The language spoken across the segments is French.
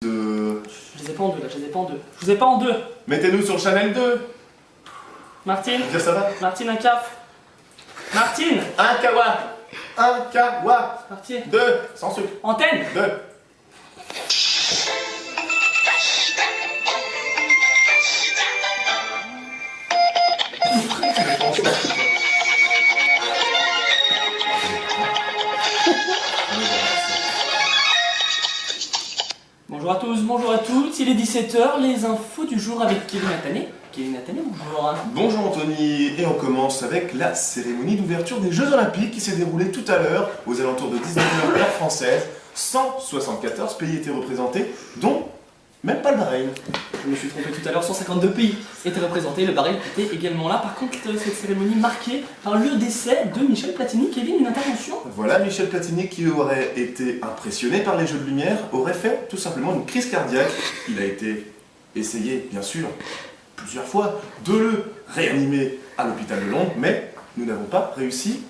Je les ai pas en deux là, je les ai pas en deux. Je vous ai pas en deux. Mettez-nous sur le channel 2. Martine. Dire ça va. Martine, un caf. Martine. Un kawa. Un kawa. Martine. 2. Sans sucre. Antenne. 2. Bonjour à tous, bonjour à toutes, il est 17h, les infos du jour avec Kevin Attané. Kevin Attané, bonjour. Bonjour Anthony, et on commence avec la cérémonie d'ouverture des Jeux Olympiques qui s'est déroulée tout à l'heure aux alentours de 19h heure française. 174 pays étaient représentés, dont même pas le Bahreïn. Je me suis trompé tout à l'heure, 152 pays étaient représentés, le Bahreïn était également là. Par contre, cette cérémonie marquée par le décès de Michel Platini. Kevin, une intervention. Voilà, Michel Platini, qui aurait été impressionné par les jeux de lumière, aurait fait tout simplement une crise cardiaque. Il a été essayé, bien sûr, plusieurs fois, de le réanimer à l'hôpital de Londres, mais nous n'avons pas réussi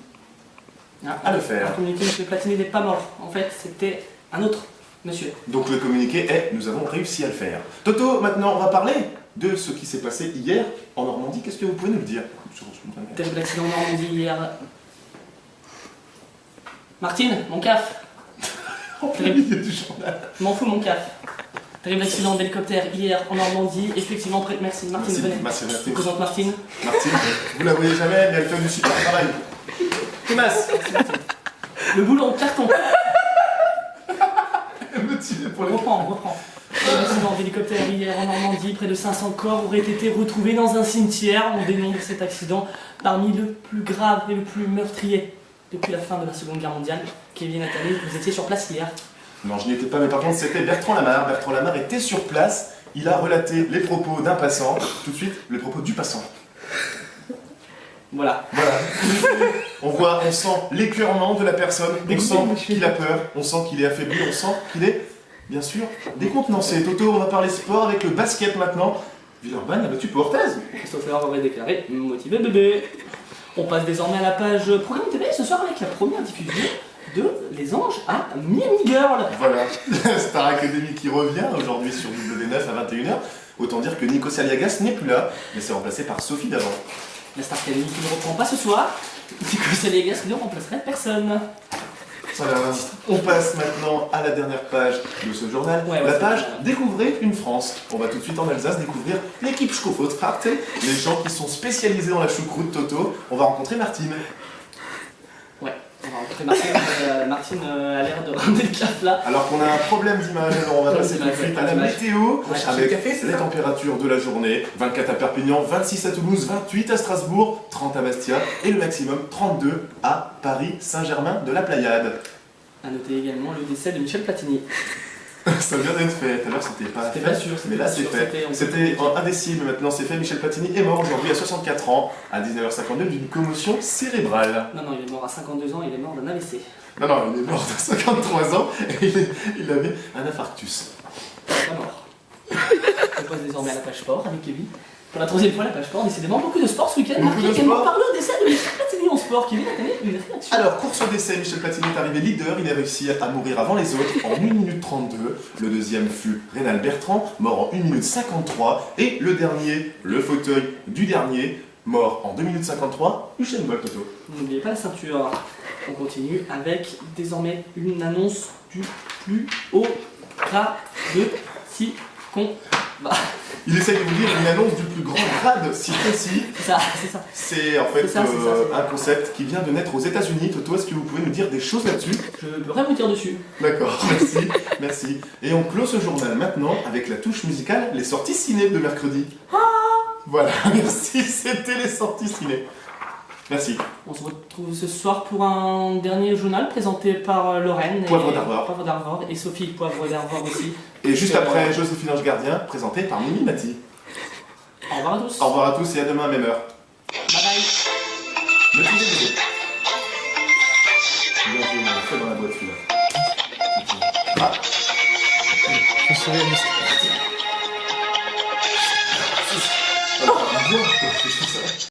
à le faire. Le communiqué, Michel Platini n'est pas mort. En fait, c'était un autre monsieur. Donc le communiqué est « Nous avons réussi à le faire ». Toto, maintenant on va parler de ce qui s'est passé hier en Normandie. Qu'est-ce que vous pouvez nous le dire? Terrible accident en Normandie hier. Martine, mon caf. En plein milieu du journal. M'en fous mon caf. Terrible accident d'hélicoptère hier en Normandie. Effectivement, merci Martine, venez. Merci, Je Martine. vous présente Martine. Martine, vous la voyez jamais, mais elle fait du super travail. Primas. Le boulot en carton. Elle me tire pour On les... reprend. Un accident d'hélicoptère hier en Normandie, près de 500 corps auraient été retrouvés dans un cimetière. On dénombre cet accident parmi le plus grave et le plus meurtrier depuis la fin de la Seconde Guerre mondiale. Kevin Attané, vous étiez sur place hier. Non, je n'y étais pas, mais par contre c'était Bertrand Lamar. Bertrand Lamar était sur place, il a relaté les propos d'un passant, tout de suite les propos du passant. Voilà. Voilà. On sent l'écœurement de la personne, on sent qu'il a peur, on sent qu'il est affaibli, on sent qu'il est, bien sûr, décontenancé. Toto, on va parler sport avec le basket maintenant. Villeurbanne a battu Portez. Christopher aurait déclaré motivé bébé. On passe désormais à la page programme TV ce soir avec la première diffusion de Les Anges à Miami Girl. Voilà, Star Academy qui revient aujourd'hui sur W9 à 21h. Autant dire que Nico Saliagas n'est plus là, mais c'est remplacé par Sophie d'avant. La Star Academy qui ne reprend pas ce soir. Nico Saliagas ne remplacerait personne. Voilà. On passe maintenant à la dernière page de ce journal, Ouais, la c'est page ça. Découvrez une France. On va tout de suite en Alsace découvrir l'équipe Schkofotfrarte, les gens qui sont spécialisés dans la choucroute. Toto. On va rencontrer Martine. Ouais, on va rencontrer Martine. Martine a l'air de ramener le cap là. Alors qu'on a un problème d'image, alors on va passer tout de suite à la météo avec les températures de la journée. 24 à Perpignan, 26 à Toulouse, 28 à Strasbourg, 30 à Bastia et le maximum 32 à Paris Saint-Germain de la Pléiade. A noter également le décès de Michel Platini. Ça vient d'être fait, tout à l'heure c'était pas C'était fait, pas sûr, mais là c'est fait. C'était indécis, mais maintenant c'est fait. Michel Platini est mort aujourd'hui à 64 ans, à 19h52 d'une commotion cérébrale. Non, il est mort à 52 ans, il est mort d'un AVC. Non, il est mort à 53 ans et il avait un infarctus. Pas mort. On passe désormais à la page sport avec Kevin. Pour la troisième fois, la page sport, décidément beaucoup de sport ce week-end. Beaucoup Marqué de également sport. par le décès de Michel Platini en sport. Kevin a donné une réaction. Alors, course au décès, Michel Platini est arrivé leader, il a réussi à mourir avant les autres en 1 minute 32. Le deuxième fut Rénal Bertrand, mort en 1 minute 53. Et le dernier, le fauteuil du dernier, mort en 2 minutes 53, Usain Bolt. Toto. N'oubliez pas la ceinture. On continue avec désormais une annonce du plus haut grade de si qu'on va. Il essaye de vous dire une annonce du plus grand grade si précis. C'est ça. C'est en fait C'est ça. un concept qui vient de naître aux États-Unis. Toto, est-ce que vous pouvez nous dire des choses là-dessus? Je peux rien vous dire dessus. D'accord, merci. Et on clôt ce journal maintenant avec la touche musicale, les sorties ciné de mercredi. Voilà, merci, c'était les sorties ciné. Merci. On se retrouve ce soir pour un dernier journal présenté par Lorraine. Poivre d'Arvor. Poivre d'Arvor et Sophie Poivre d'Arvor aussi. Et juste après, Joséphine Ange Gardien, présenté par Mimi Mati. Au revoir à tous. Au revoir à tous et à demain, même heure. Bye bye. Le petit bébé. Bien joué, on l'a fait dans la boîte celui-là. Ah. Je serai